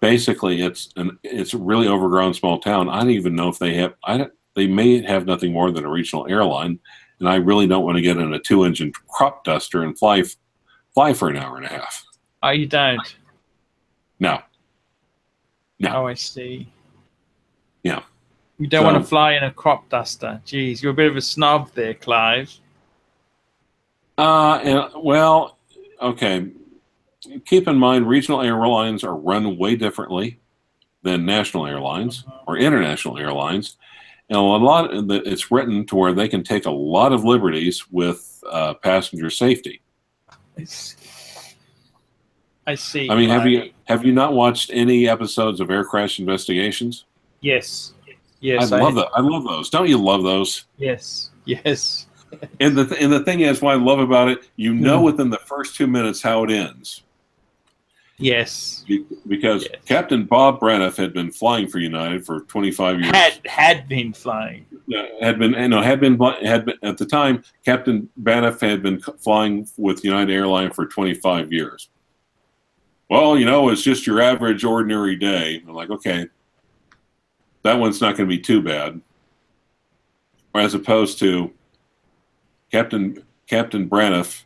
basically it's a really overgrown small town. I don't even know if they may have nothing more than a regional airline. And I really don't want to get in a 2-engine crop duster and fly for an hour and a half. Oh, you don't? No. Oh, I see. Yeah. You don't want to fly in a crop duster. Jeez, you're a bit of a snob there, Clive. Okay. Keep in mind, regional airlines are run way differently than national airlines or international airlines. And it's written to where they can take a lot of liberties with passenger safety. I see. I mean, have you not watched any episodes of Air Crash Investigations? Yes. Yes. I love those. Don't you love those? Yes. Yes. And the thing is, what I love about it, within the first 2 minutes how it ends. Yes. Because Captain Bob Braniff had been flying for United for 25 years. Had been flying. Had been at the time. Captain Braniff had been flying with United Airlines for 25 years. Well, it's just your average, ordinary day. I'm like, okay, that one's not going to be too bad. As opposed to Captain Braniff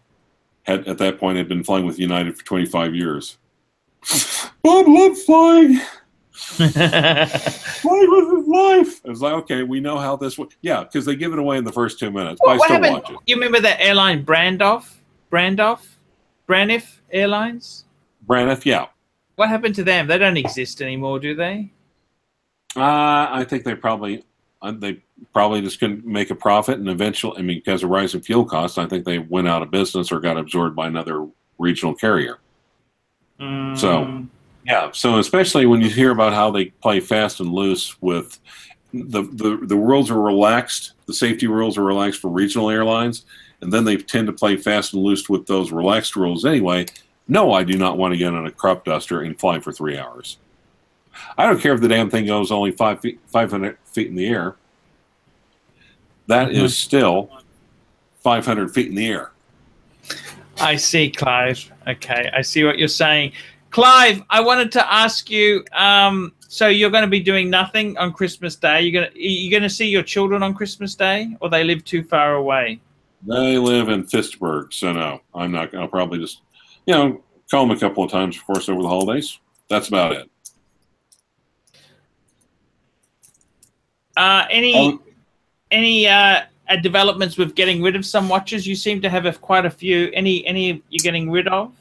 at that point had been flying with United for 25 years. Bob loved flying. Flying was his life. I was like, okay, we know how this works. Yeah, because they give it away in the first 2 minutes. But I still watch it. You remember that airline Braniff Airlines? Braniff, yeah. What happened to them? They don't exist anymore, do they? I think they probably just couldn't make a profit, and eventually, because of rising fuel costs, I think they went out of business or got absorbed by another regional carrier. So, yeah. So especially when you hear about how they play fast and loose with the rules are relaxed, the safety rules are relaxed for regional airlines, and then they tend to play fast and loose with those relaxed rules anyway. No, I do not want to get on a crop duster and fly for 3 hours. I don't care if the damn thing goes only 500 feet in the air. That is still 500 feet in the air. I see, Clive. Okay, I see what you're saying. Clive, I wanted to ask you, so you're going to be doing nothing on Christmas Day? You're going to see your children on Christmas Day, or they live too far away? They live in Fitchburg, so no, I'm not. I'll probably just, call them a couple of times, of course, over the holidays. That's about it. Any developments with getting rid of some watches? You seem to have quite a few. Any you're getting rid of?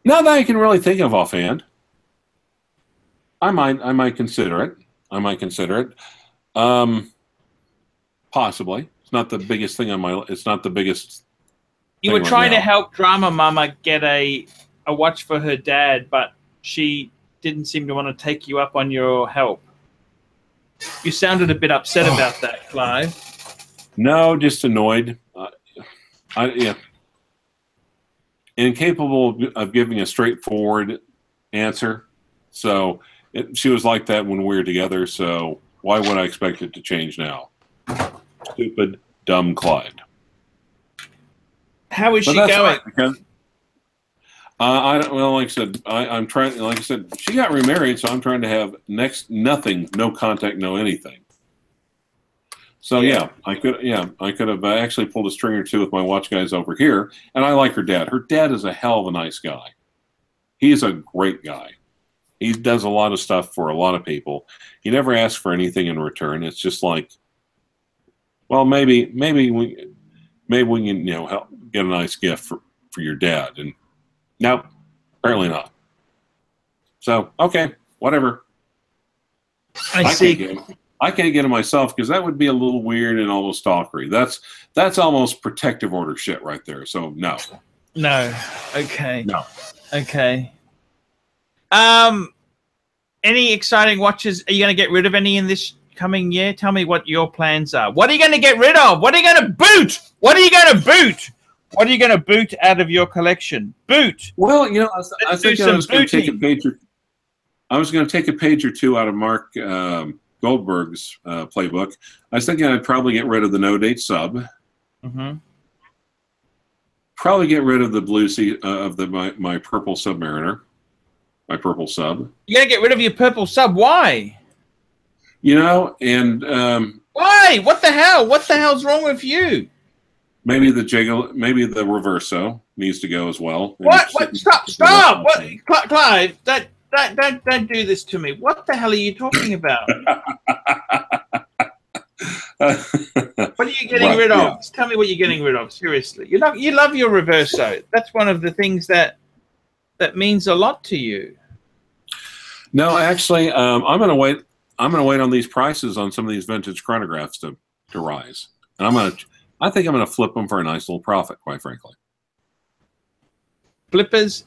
Not that I can really think of offhand. I might consider it. Possibly. It's not the biggest thing on my. It's not the biggest. You were trying to help Drama Mama get a watch for her dad, but she didn't seem to want to take you up on your help. You sounded a bit upset about that, Clive. No, just annoyed. Yeah. Incapable of giving a straightforward answer. So she was like that when we were together. So why would I expect it to change now? Stupid, dumb Clyde. How is she going? Right, because, I don't. Well, like I said, I'm trying. Like I said, she got remarried, so I'm trying to have nothing, no contact, no anything. So yeah, I could have actually pulled a string or two with my watch guys over here, and I like her dad. Her dad is a hell of a nice guy. He's a great guy. He does a lot of stuff for a lot of people. He never asks for anything in return. It's just like, well, maybe we can help get a nice gift for your dad, and no, apparently not. So okay, whatever. I see. I can't get it myself because that would be a little weird and almost stalkery. That's almost protective order shit right there. So no. No. Okay. No. Okay. Any exciting watches? Are you going to get rid of any in this coming year? Tell me what your plans are. What are you going to get rid of? What are you going to boot? What are you going to boot? What are you going to boot out of your collection? Boot. Well, I think I was going to take a page. I was going to take a page or two out of Mark Goldberg's playbook. I was thinking I'd probably get rid of the no date sub. Mm-hmm. Probably get rid of the blue sea of my purple Submariner, my purple sub. You gotta get rid of your purple sub. Why? And why? What the hell? What the hell's wrong with you? Maybe the Reverso needs to go as well. What? Stop! What, Clive? Don't do this to me. What the hell are you talking about? What are you getting rid of? Yeah. Tell me what you're getting rid of. Seriously, you love your Reverso. That's one of the things that means a lot to you. No, actually, I'm going to wait. I'm going to wait on these prices on some of these vintage chronographs to rise, and I think I'm going to flip them for a nice little profit. Quite frankly, flippers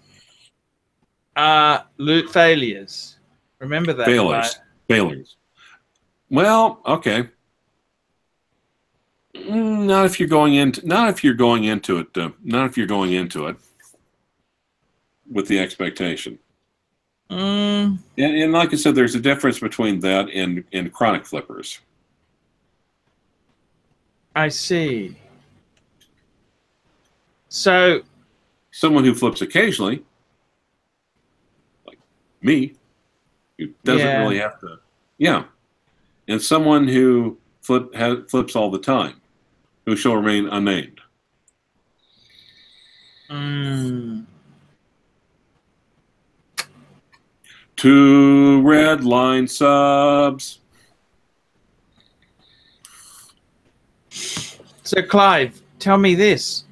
are failures. Remember that. Failures. Well, okay. Not if you're going into it with the expectation. And like I said, there's a difference between that and chronic flippers. I see. So someone who flips occasionally, like me, who doesn't really have to, and someone who flips all the time, who shall remain unnamed. Two red line subs. So, Clive, tell me this.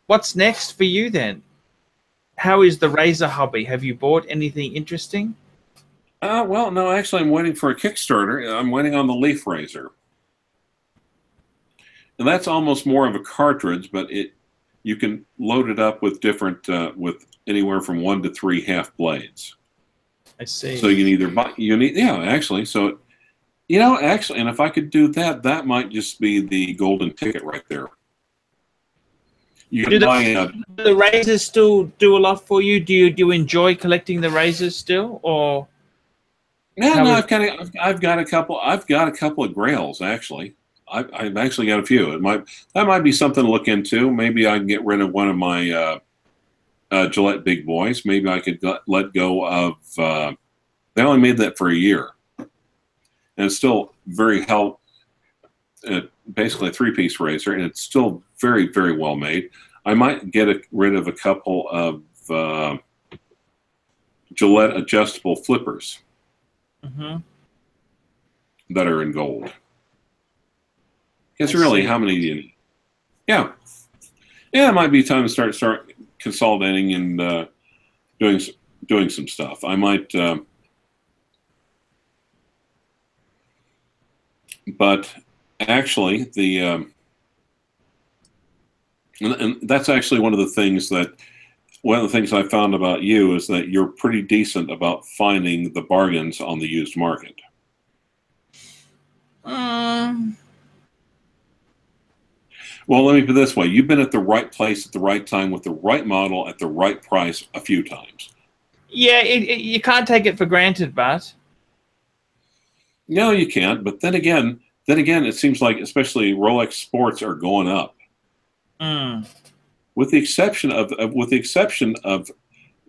What's next for you then? How is the razor hobby? Have you bought anything interesting? Well, no, actually, I'm waiting for a Kickstarter. I'm waiting on the Leaf Razor. And that's almost more of a cartridge, but you can load it up with different, with anywhere from 1 to 3 half blades. I see. So you can either buy, actually. So, actually, and if I could do that, that might just be the golden ticket right there. You can buy the razors still do a lot for you? Do you enjoy collecting the razors still, or? No, I've got a couple of grails actually. I've actually got a few. That might be something to look into. Maybe I can get rid of one of my Gillette big boys. Maybe I could let go of. They only made that for a year, and it's still very basically a 3-piece razor, and it's still very, very well made. I might get rid of a couple of Gillette adjustable flippers that are in gold. It's really how many do you need? Yeah, it might be time to start consolidating and doing some stuff. I might, but actually, and that's actually one of the things I found about you is that you're pretty decent about finding the bargains on the used market. Well, let me put it this way. You've been at the right place at the right time with the right model at the right price a few times. Yeah, you can't take it for granted, but... No, you can't. But then again, it seems like especially Rolex sports are going up. With the exception of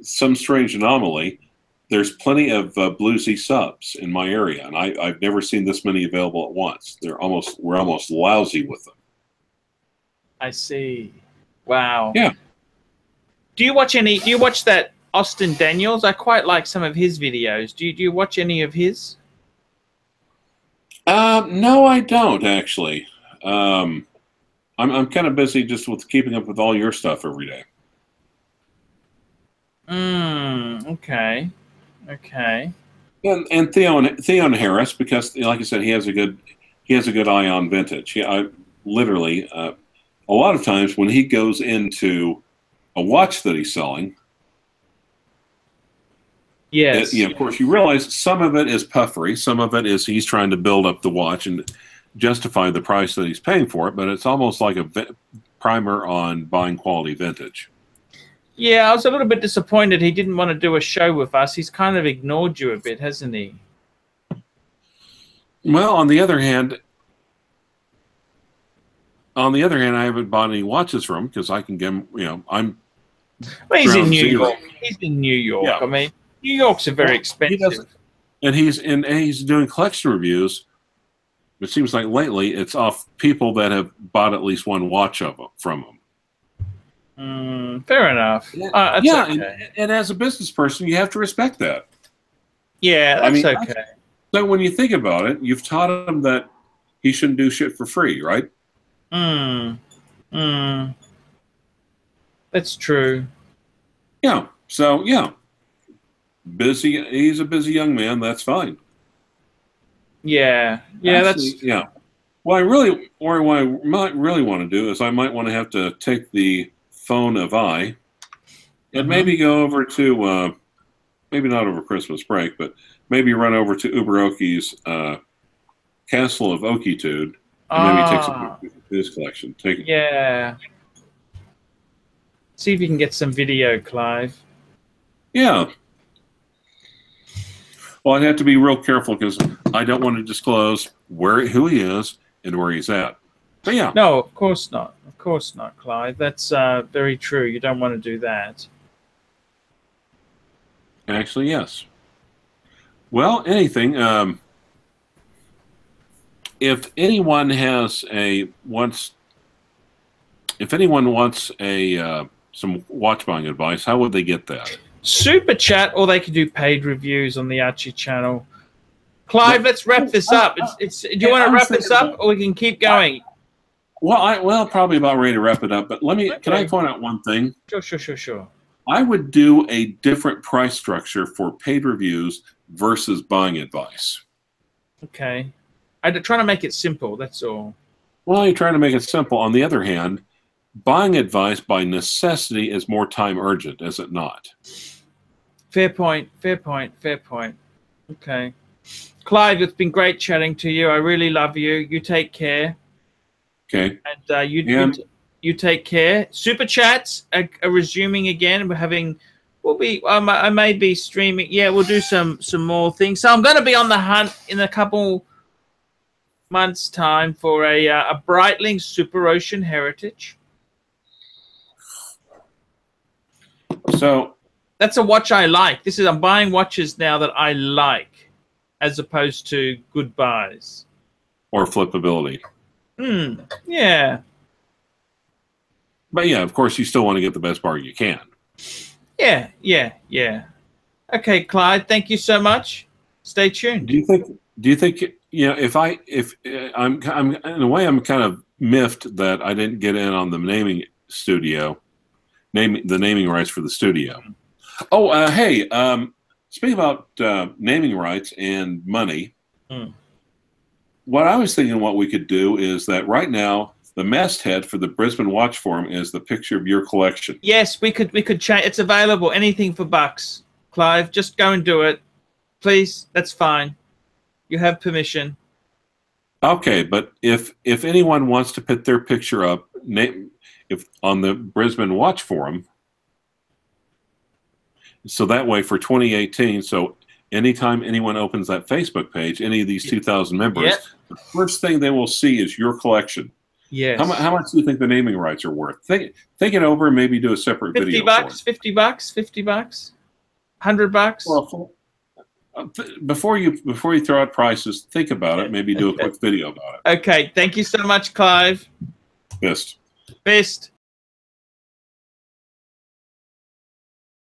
some strange anomaly, there's plenty of Blue Z subs in my area, and I've never seen this many available at once. We're almost lousy with them. I see. Wow. Yeah. Do you watch that Austin Daniels? I quite like some of his videos. Do you watch any of his? No, I don't actually. I'm kind of busy just with keeping up with all your stuff every day. Okay. Okay. And Theon Harris, because like I said, he has a good eye on vintage. I literally a lot of times when he goes into a watch that he's selling, yes, of course, you realize some of it is puffery, some of it is he's trying to build up the watch and justify the price that he's paying for it, but it's almost like a primer on buying quality vintage. Yeah, I was a little bit disappointed he didn't want to do a show with us. He's kind of ignored you a bit, hasn't he? Well, on the other hand, I haven't bought any watches from him because I can get him, I'm... Well, he's in New York. He's in New York. Yeah. I mean, New York's a very expensive. And he's doing collection reviews. It seems like lately it's off people that have bought at least one watch from him. Fair enough. Yeah, okay. and as a business person, you have to respect that. Yeah, that's okay. So when you think about it, you've taught him that he shouldn't do shit for free, right? That's true. Yeah. So yeah, busy. He's a busy young man. That's fine. Yeah. Yeah. What I might really want to do is I might want to have to take the phone of I and maybe go over to maybe not over Christmas break, but maybe run over to Uber-Oki's Castle of Okitude and maybe take some of his collection. Yeah. See if you can get some video, Clive. Yeah. Well, I'd have to be real careful because I don't want to disclose who he is and where he's at. But yeah. No, of course not. Of course not, Clive. That's very true. You don't want to do that. Actually, yes. Well, anything. If anyone wants some watch buying advice, how would they get that? Super chat, or they could do paid reviews on the Archie channel. Clive, let's wrap this up. Do you want to wrap this up, or we can keep going? Well, probably about ready to wrap it up. But can I point out one thing? Sure. I would do a different price structure for paid reviews versus buying advice. Okay. I'm trying to make it simple, that's all. Well, you're trying to make it simple. On the other hand, buying advice by necessity is more time urgent, is it not? Fair point. Okay. Clive, it's been great chatting to you. I really love you. You take care. Okay. And you take care. Super chats are resuming again. I may be streaming. Yeah, we'll do some more things. So I'm going to be on the hunt in a couple months' time for a Breitling Super Ocean Heritage. So that's a watch I like. I'm buying watches now that I like, as opposed to good buys or flippability. Yeah. But yeah, of course, you still want to get the best bargain you can. Yeah. Okay, Clyde, thank you so much. Stay tuned. Do you think if I'm in a way I'm kind of miffed that I didn't get in on the naming rights for the studio. Oh, hey, speaking about naming rights and money, what I was thinking what we could do is that right now the masthead for the Brisbane Watch Forum is the picture of your collection. Yes, we could change. It's available. Anything for bucks, Clive. Just go and do it, please. That's fine. You have permission. Okay, but if anyone wants to put their picture up, if on the Brisbane Watch Forum, so that way for 2018, so anytime anyone opens that Facebook page, any of these 2,000 members, yep. the first thing they will see is your collection. Yes. How much do you think the naming rights are worth? Think it over and maybe do a separate video. $50, $50, $50, $100. Well, before you throw out prices, think about it. Maybe do a quick video about it. Okay. Thank you so much, Clive. Best. Best.